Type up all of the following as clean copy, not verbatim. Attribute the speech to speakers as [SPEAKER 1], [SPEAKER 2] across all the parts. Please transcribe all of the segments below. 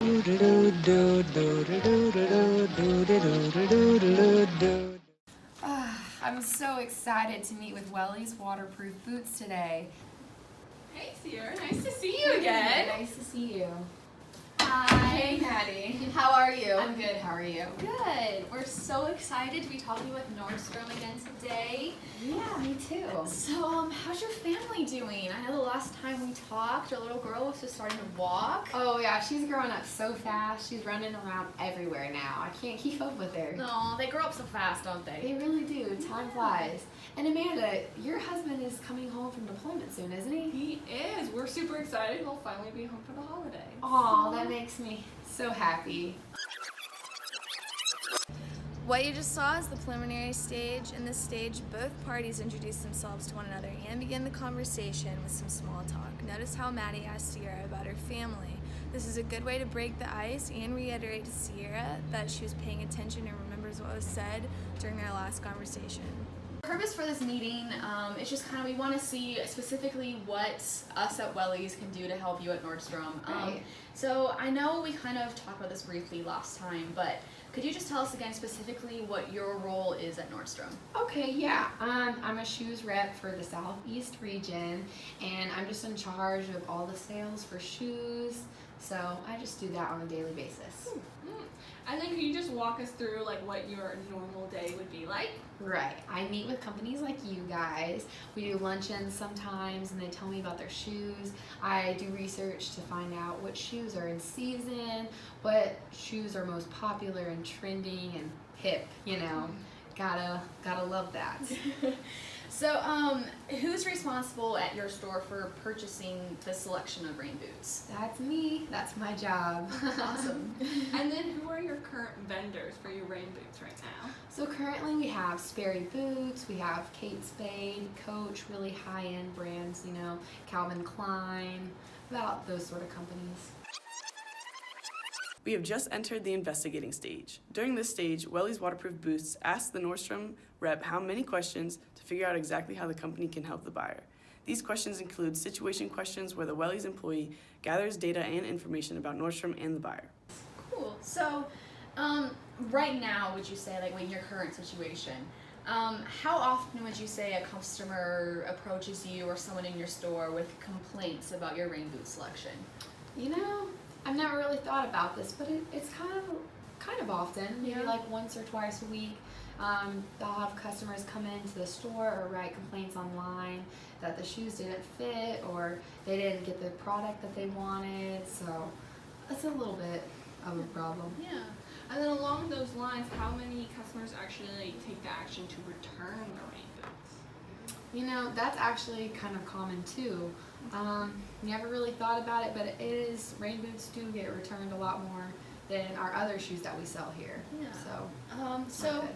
[SPEAKER 1] I'm so excited to meet with Welly's waterproof boots today.
[SPEAKER 2] Hey Sierra, nice to see you again.
[SPEAKER 1] Nice to see you.
[SPEAKER 2] Hi.
[SPEAKER 1] Hey Maddie.
[SPEAKER 2] How are you?
[SPEAKER 1] I'm good, how are you?
[SPEAKER 2] Good. We're so excited to be talking with Nordstrom again today.
[SPEAKER 1] Yeah, me too.
[SPEAKER 2] So, how's your family doing? I know the last time we talked, your little girl was just starting to walk.
[SPEAKER 1] Oh yeah, she's growing up so fast. She's running around everywhere now. I can't keep up with her.
[SPEAKER 2] No, they grow up so fast, don't they?
[SPEAKER 1] They really do. Time flies. And Amanda, your husband is coming home from deployment soon, isn't he?
[SPEAKER 3] He is. We're super excited. He'll finally be home for the holidays.
[SPEAKER 1] Oh, that makes me so happy.
[SPEAKER 4] What you just saw is the preliminary stage. In this stage, both parties introduce themselves to one another and begin the conversation with some small talk. Notice how Maddie asked Sierra about her family. This is a good way to break the ice and reiterate to Sierra that she was paying attention and remembers what was said during their last conversation.
[SPEAKER 2] The purpose for this meeting is just kind of, we want to see specifically what us at Welly's can do to help you at Nordstrom.
[SPEAKER 1] Right.
[SPEAKER 2] So I know we kind of talked about this briefly last time, but could you just tell us again specifically what your role is at Nordstrom?
[SPEAKER 1] Okay, yeah. I'm a shoes rep for the Southeast region, and I'm just in charge of all the sales for shoes. So I just do that on a daily basis.
[SPEAKER 3] And then can you just walk us through like what your normal day would be like?
[SPEAKER 1] Right. I meet with companies like you guys. We do luncheons sometimes, and they tell me about their shoes. I do research to find out what shoes are in season, what shoes are most popular and trending and hip, you know. Gotta love that.
[SPEAKER 2] So who's responsible at your store for purchasing the selection of rain boots?
[SPEAKER 1] That's me. That's my job.
[SPEAKER 2] Awesome.
[SPEAKER 3] And then who are your current vendors for your rain boots right now?
[SPEAKER 1] So currently we have Sperry Boots, we have Kate Spade, Coach, really high-end brands, you know, Calvin Klein, about those sort of companies.
[SPEAKER 5] We have just entered the investigating stage. During this stage, Welly's Waterproof Boots asks the Nordstrom rep how many questions to figure out exactly how the company can help the buyer. These questions include situation questions where the Welly's employee gathers data and information about Nordstrom and the buyer.
[SPEAKER 2] Cool. So right now, would you say, like in your current situation, how often would you say a customer approaches you or someone in your store with complaints about your rain boot selection?
[SPEAKER 1] You know, I've never really thought about this, but it's kind of often, maybe like once or twice a week. They'll have customers come into the store or write complaints online that the shoes didn't fit or they didn't get the product that they wanted, so that's a little bit of a problem.
[SPEAKER 3] Yeah. And then along those lines, how many customers actually take the action to return the rain boots?
[SPEAKER 1] You know, that's actually kind of common too. Never really thought about it, but rain boots do get returned a lot more than our other shoes that we sell here.
[SPEAKER 2] Yeah.
[SPEAKER 1] So,
[SPEAKER 2] So
[SPEAKER 1] good.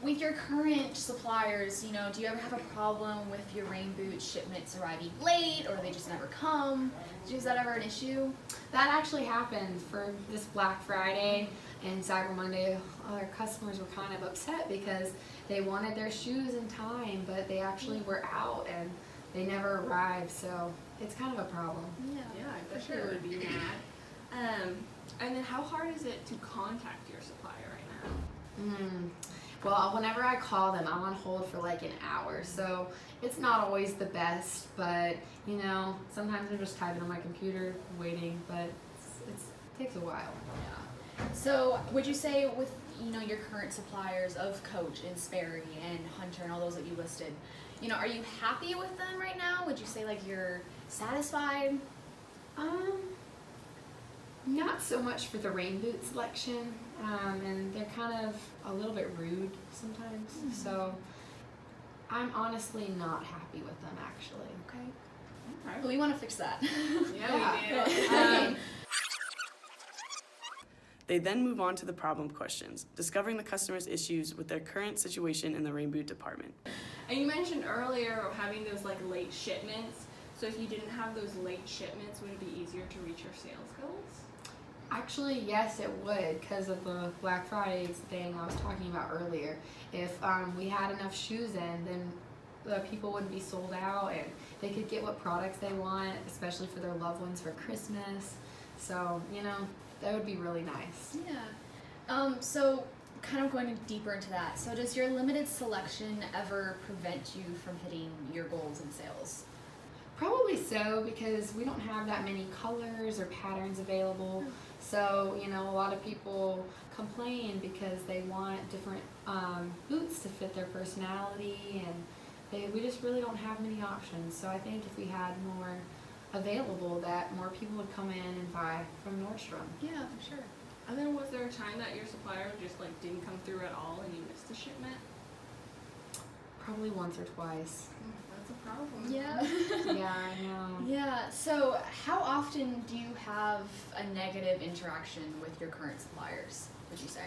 [SPEAKER 2] with your current suppliers, you know, do you ever have a problem with your rain boot shipments arriving late or they just never come? Is that ever an issue?
[SPEAKER 1] That actually happened for this Black Friday and Cyber Monday. Our customers were kind of upset because they wanted their shoes in time, but they actually were out and they never arrived, so it's kind of a problem.
[SPEAKER 3] Yeah, I bet sure. Would be mad. And then how hard is it to contact your supplier right now?
[SPEAKER 1] Well, whenever I call them, I'm on hold for like an hour, so it's not always the best, but you know, sometimes I'm just typing on my computer, waiting, but it takes a while.
[SPEAKER 2] So would you say with, you know, your current suppliers of Coach and Sperry and Hunter and all those that you listed, you know, are you happy with them right now? Would you say like you're satisfied?
[SPEAKER 1] Not so much for the rain boot selection, and they're kind of a little bit rude sometimes, so I'm honestly not happy with them actually.
[SPEAKER 2] Okay. Well, we want to fix that.
[SPEAKER 3] Yeah, we do.
[SPEAKER 5] They then move on to the problem questions, discovering the customer's issues with their current situation in the rain boot department.
[SPEAKER 3] And you mentioned earlier having those like late shipments. So if you didn't have those late shipments, would it be easier to reach your sales goals?
[SPEAKER 1] Actually, yes, it would, because of the Black Friday thing I was talking about earlier. If we had enough shoes in, then the people wouldn't be sold out and they could get what products they want, especially for their loved ones for Christmas. So, you know, that would be really nice.
[SPEAKER 2] Yeah. So kind of going deeper into that. So does your limited selection ever prevent you from hitting your goals in sales?
[SPEAKER 1] Probably so, because we don't have that many colors or patterns available. So, you know, a lot of people complain because they want different boots to fit their personality, and we just really don't have many options. So I think if we had more available, that more people would come in and buy from Nordstrom.
[SPEAKER 2] Yeah, for sure.
[SPEAKER 3] And then was there a time that your supplier just like didn't come through at all and you missed a shipment?
[SPEAKER 1] Probably once or twice.
[SPEAKER 3] That's a problem.
[SPEAKER 2] Yeah.
[SPEAKER 1] Yeah, I know.
[SPEAKER 2] Yeah. So how often do you have a negative interaction with your current suppliers, would you say?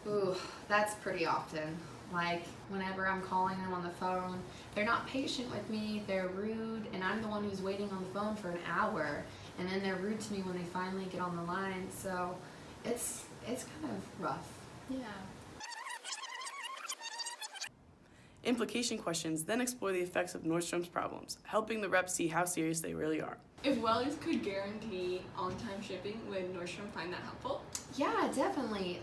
[SPEAKER 1] Ooh, that's pretty often. Like, whenever I'm calling them on the phone, they're not patient with me, they're rude, and I'm the one who's waiting on the phone for an hour, and then they're rude to me when they finally get on the line, so it's kind of rough.
[SPEAKER 2] Yeah.
[SPEAKER 5] Implication questions then explore the effects of Nordstrom's problems, helping the rep see how serious they really are.
[SPEAKER 3] If Wellies could guarantee on-time shipping, would Nordstrom find that helpful?
[SPEAKER 1] Yeah, definitely.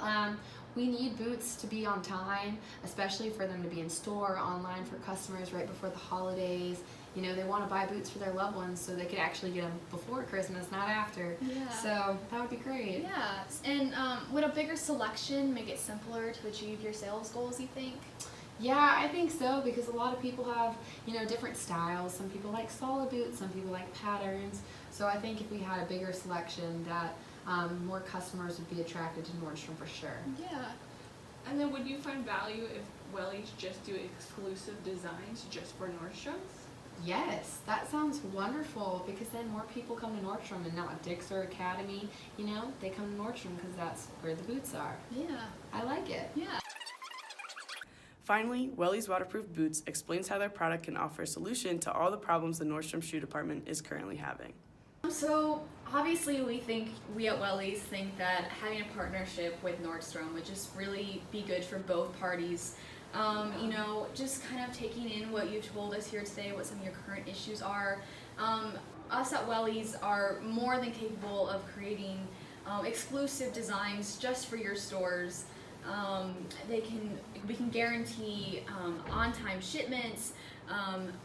[SPEAKER 1] We need boots to be on time, especially for them to be in store, online for customers right before the holidays. You know, they want to buy boots for their loved ones so they could actually get them before Christmas, not after.
[SPEAKER 2] Yeah.
[SPEAKER 1] So that would be great.
[SPEAKER 2] Yeah. And would a bigger selection make it simpler to achieve your sales goals, you think?
[SPEAKER 1] Yeah, I think so, because a lot of people have, you know, different styles. Some people like solid boots, some people like patterns. So I think if we had a bigger selection, that more customers would be attracted to Nordstrom for sure.
[SPEAKER 2] Yeah.
[SPEAKER 3] And then would you find value if Wellies just do exclusive designs just for Nordstrom's?
[SPEAKER 1] Yes, that sounds wonderful, because then more people come to Nordstrom and not Dick's or Academy. You know, they come to Nordstrom because that's where the boots are.
[SPEAKER 2] Yeah.
[SPEAKER 1] I like it.
[SPEAKER 2] Yeah.
[SPEAKER 5] Finally, Wellies Waterproof Boots explains how their product can offer a solution to all the problems the Nordstrom shoe department is currently having.
[SPEAKER 2] So obviously we at Wellies think that having a partnership with Nordstrom would just really be good for both parties. You know, just kind of taking in what you've told us here today, what some of your current issues are. Us at Wellies are more than capable of creating exclusive designs just for your stores. We can guarantee on-time shipments.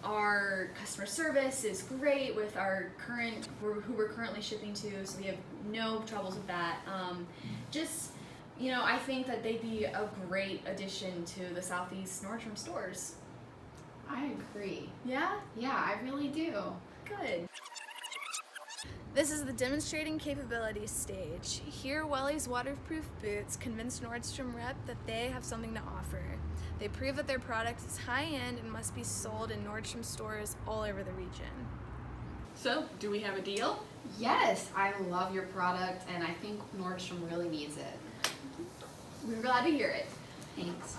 [SPEAKER 2] Our customer service is great with our who we're currently shipping to, so we have no troubles with that. You know, I think that they'd be a great addition to the Southeast Nordstrom stores.
[SPEAKER 1] I agree.
[SPEAKER 2] Yeah?
[SPEAKER 1] Yeah, I really do.
[SPEAKER 2] Good.
[SPEAKER 4] This is the demonstrating capabilities stage. Here, Wellies Waterproof Boots convince Nordstrom rep that they have something to offer. They prove that their product is high-end and must be sold in Nordstrom stores all over the region.
[SPEAKER 3] So, do we have a deal?
[SPEAKER 1] Yes, I love your product, and I think Nordstrom really needs it.
[SPEAKER 2] We're glad to hear it.
[SPEAKER 1] Thanks.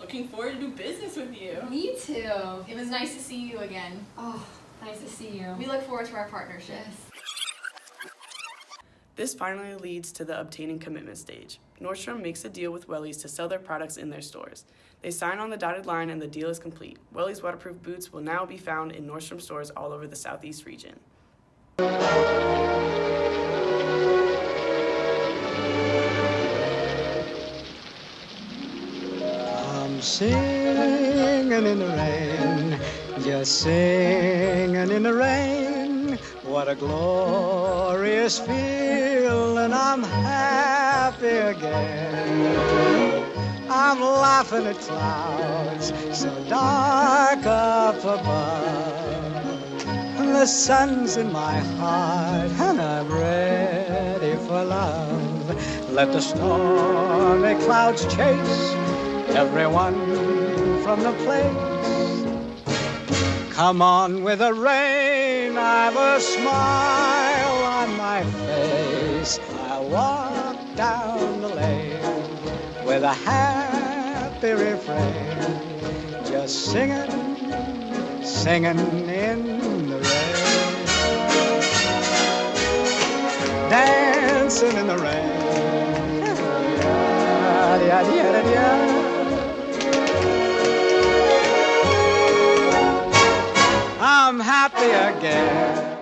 [SPEAKER 3] Looking forward to do business with you.
[SPEAKER 1] Me too.
[SPEAKER 2] It was nice to see you again.
[SPEAKER 1] Oh, nice to see you.
[SPEAKER 2] We look forward to our partnership.
[SPEAKER 1] Yes.
[SPEAKER 5] This finally leads to the obtaining commitment stage. Nordstrom makes a deal with Wellies to sell their products in their stores. They sign on the dotted line and the deal is complete. Wellies Waterproof Boots will now be found in Nordstrom stores all over the Southeast region.
[SPEAKER 6] I'm singing in the rain, just singing in the rain. What a glorious feeling, I'm happy again. I'm laughing at clouds so dark up above. The sun's in my heart and I'm ready for love. Let the stormy clouds chase everyone from the place. Come on with the rain, I've a smile on my face. I walk down the lane with a happy refrain, just singing, singing in the rain, dancing in the rain. I'm happy again.